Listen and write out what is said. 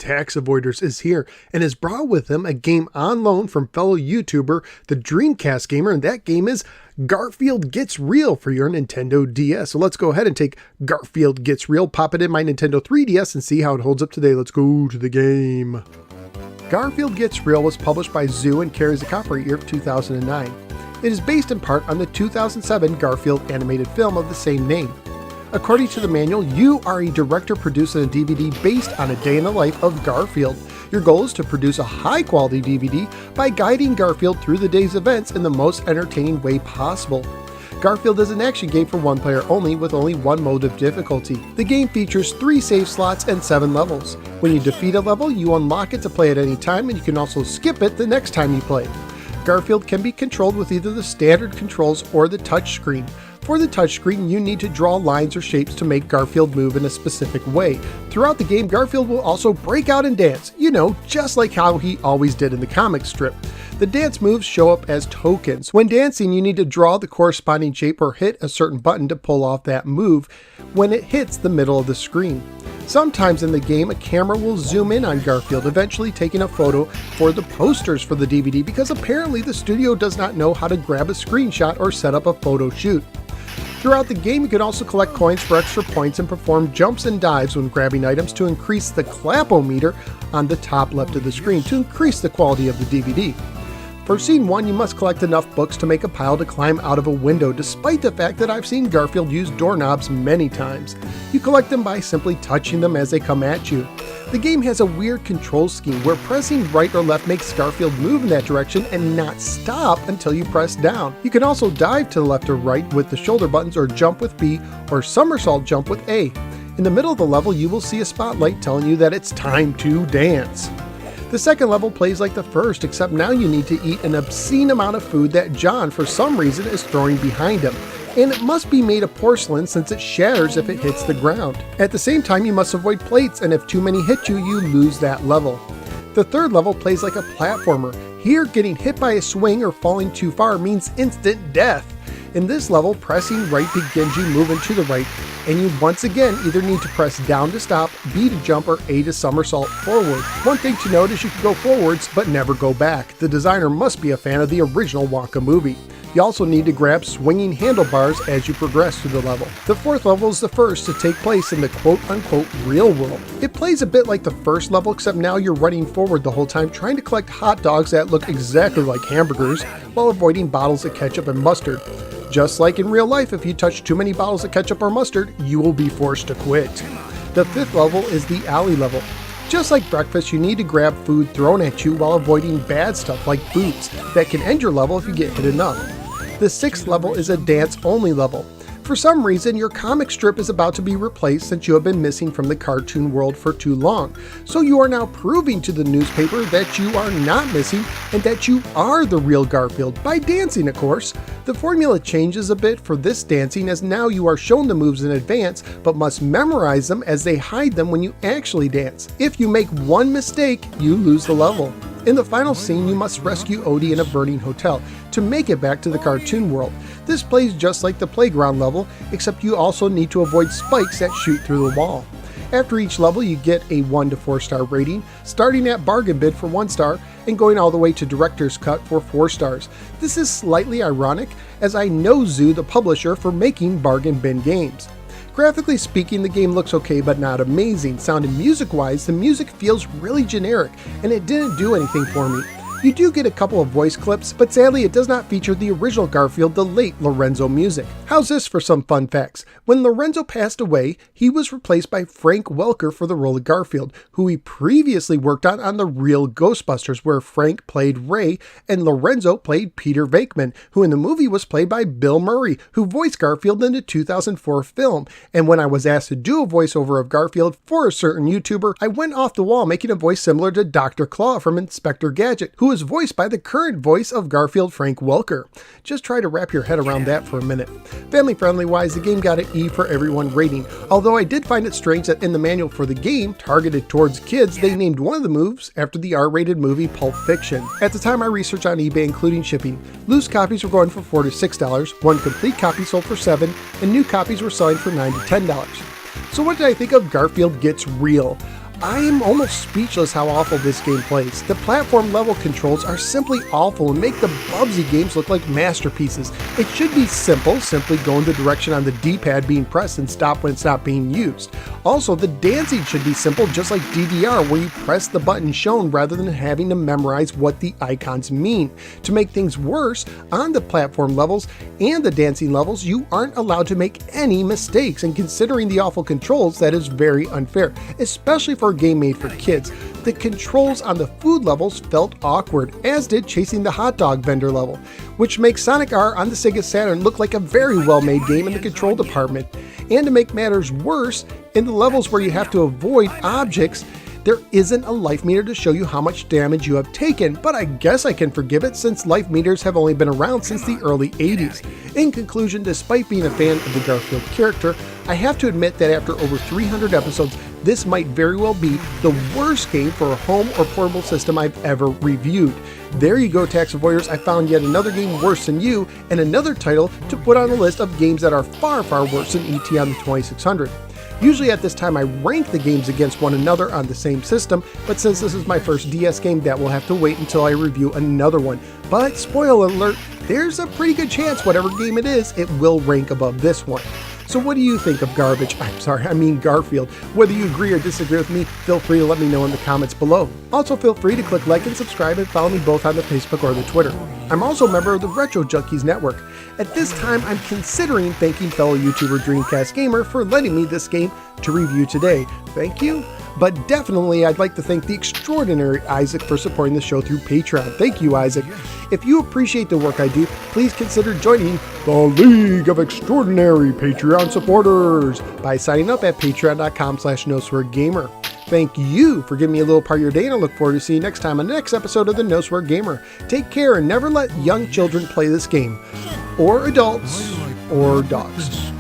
tax avoiders is here and has brought with him a game on loan from fellow YouTuber, the Dreamcast Gamer, and that game is Garfield Gets Real for your Nintendo DS. So let's go ahead and take Garfield Gets Real, pop it in my Nintendo 3DS, and see how it holds up today. Let's go to the game. Garfield Gets Real was published by Zoo and carries a copyright year of 2009. It is based in part on the 2007 Garfield animated film of the same name. According to the manual, you are a director producing a DVD based on a day in the life of Garfield. Your goal is to produce a high-quality DVD by guiding Garfield through the day's events in the most entertaining way possible. Garfield is an action game for one player only with only one mode of difficulty. The game features 3 save slots and 7 levels. When you defeat a level, you unlock it to play at any time, and you can also skip it the next time you play. Garfield can be controlled with either the standard controls or the touchscreen. For the touchscreen, you need to draw lines or shapes to make Garfield move in a specific way. Throughout the game, Garfield will also break out and dance, just like how he always did in the comic strip. The dance moves show up as tokens. When dancing, you need to draw the corresponding shape or hit a certain button to pull off that move when it hits the middle of the screen. Sometimes in the game, a camera will zoom in on Garfield, eventually taking a photo for the posters for the DVD because apparently the studio does not know how to grab a screenshot or set up a photo shoot. Throughout the game, you can also collect coins for extra points and perform jumps and dives when grabbing items to increase the clap-o-meter on the top left of the screen to increase the quality of the DVD. For scene 1, you must collect enough books to make a pile to climb out of a window, despite the fact that I've seen Garfield use doorknobs many times. You collect them by simply touching them as they come at you. The game has a weird control scheme where pressing right or left makes Garfield move in that direction and not stop until you press down. You can also dive to the left or right with the shoulder buttons, or jump with B, or somersault jump with A. In the middle of the level, you will see a spotlight telling you that it's time to dance. The second level plays like the first, except now you need to eat an obscene amount of food that John, for some reason, is throwing behind him. And it must be made of porcelain since it shatters if it hits the ground. At the same time, you must avoid plates, and if too many hit you, you lose that level. The third level plays like a platformer. Here, getting hit by a swing or falling too far means instant death. In this level, pressing right begins you moving to the right, and you once again either need to press down to stop, B to jump, or A to somersault forward. One thing to note is you can go forwards but never go back. The designer must be a fan of the original Wonka movie. You also need to grab swinging handlebars as you progress through the level. The fourth level is the first to take place in the quote-unquote real world. It plays a bit like the first level, except now you're running forward the whole time trying to collect hot dogs that look exactly like hamburgers while avoiding bottles of ketchup and mustard. Just like in real life, if you touch too many bottles of ketchup or mustard, you will be forced to quit. The fifth level is the alley level. Just like breakfast, you need to grab food thrown at you while avoiding bad stuff like boots that can end your level if you get hit enough. The sixth level is a dance-only level. For some reason, your comic strip is about to be replaced since you have been missing from the cartoon world for too long. So you are now proving to the newspaper that you are not missing and that you are the real Garfield, by dancing, of course. The formula changes a bit for this dancing, as now you are shown the moves in advance but must memorize them as they hide them when you actually dance. If you make one mistake, you lose the level. In the final scene, you must rescue Odie in a burning hotel to make it back to the cartoon world. This plays just like the playground level, except you also need to avoid spikes that shoot through the wall. After each level, you get a 1 to 4 star rating, starting at bargain bin for 1 star and going all the way to director's cut for 4 stars. This is slightly ironic, as I know Zoo, the publisher, for making bargain bin games. Graphically speaking, the game looks okay but not amazing. Sound and music-wise, the music feels really generic, and it didn't do anything for me. You do get a couple of voice clips, but sadly it does not feature the original Garfield, the late Lorenzo music. How's this for some fun facts? When Lorenzo passed away, he was replaced by Frank Welker for the role of Garfield, who he previously worked on the real Ghostbusters, where Frank played Ray and Lorenzo played Peter Venkman, who in the movie was played by Bill Murray, who voiced Garfield in the 2004 film. And when I was asked to do a voiceover of Garfield for a certain YouTuber, I went off the wall making a voice similar to Dr. Claw from Inspector Gadget, who is voiced by the current voice of Garfield, Frank Welker. Just try to wrap your head around that for a minute. Family friendly wise, the game got an E for everyone rating, although I did find it strange that in the manual for the game, targeted towards kids, they named one of the moves after the R-rated movie Pulp Fiction. At the time I researched on eBay, including shipping, loose copies were going for $4 to $6, one complete copy sold for $7, and new copies were selling for $9 to $10. So what did I think of Garfield Gets Real? I am almost speechless how awful this game plays. The platform level controls are simply awful and make the Bubsy games look like masterpieces. It should be simple, simply go in the direction on the D-pad being pressed and stop when it's not being used. Also, the dancing should be simple, just like DDR, where you press the button shown rather than having to memorize what the icons mean. To make things worse, on the platform levels and the dancing levels, you aren't allowed to make any mistakes, and considering the awful controls, that is very unfair, especially for a game made for kids. The controls on the food levels felt awkward, as did chasing the hot dog vendor level, which makes Sonic R on the Sega Saturn look like a very well-made game in the control department. And to make matters worse, in the levels where you have to avoid objects, there isn't a life meter to show you how much damage you have taken, but I guess I can forgive it since life meters have only been around since the early 80s. In conclusion, despite being a fan of the Garfield character, I have to admit that after over 300 episodes, this might very well be the worst game for a home or portable system I've ever reviewed. There you go, tax avoiders, I found yet another game worse than you, and another title to put on the list of games that are far, far worse than ET on the 2600. Usually at this time I rank the games against one another on the same system, but since this is my first DS game, that will have to wait until I review another one. But spoiler alert, there's a pretty good chance whatever game it is, it will rank above this one. So what do you think of Garfield? Whether you agree or disagree with me, feel free to let me know in the comments below. Also feel free to click like and subscribe and follow me both on the Facebook or the Twitter. I'm also a member of the Retro Junkies Network. At this time, I'm considering thanking fellow YouTuber Dreamcast Gamer for letting me this game to review today. Thank you. But definitely, I'd like to thank the extraordinary Isaac for supporting the show through Patreon. Thank you, Isaac. If you appreciate the work I do, please consider joining the League of Extraordinary Patreon Supporters by signing up at patreon.com/NoSwearGamer. Thank you for giving me a little part of your day, and I look forward to seeing you next time on the next episode of the No Swear Gamer. Take care and never let young children play this game, or adults, or dogs.